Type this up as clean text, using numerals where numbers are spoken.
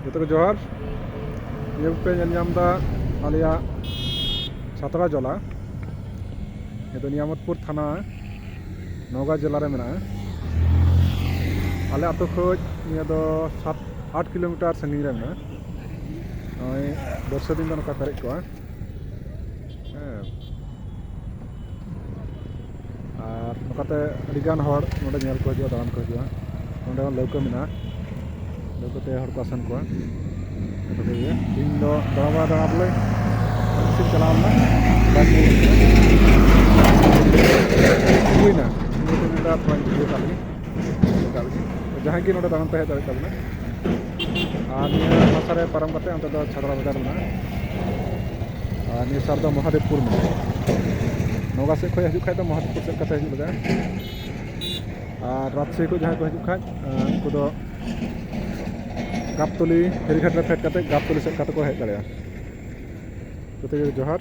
जो को जोहार ये पे नामदा आलिया छात्रा जला ये तो नियामतपुर थाना नौगा जिला रे मेना आले आतो खोज ये दो 7-8 किलोमीटर संगीन रे मेना नय बर्षा दिन नका पेरेज को और नकाते अडिगान हर नोडे नेल को हजो दान को हजो नोडे लौका मेना लौकाते हर को आसन को तो ये इन दो दावा दा आपले सिन चलावना बाकी हुईना ये मेरा पॉइंट ये काली जहां की नोडे दान पे है तबना और निया मासारे परम करते अंत दो छात्रा बाजार में और निया सरदा महादेवपुर में नौगा से खोज हजु खाय तो महादेवपुर से कते हजु लगा और रात से को जहां को हजु खाय उनको दो गापतली फेरीघाट रे फेट करते गापतली से कते को हेज दाड़िया तो जोहार।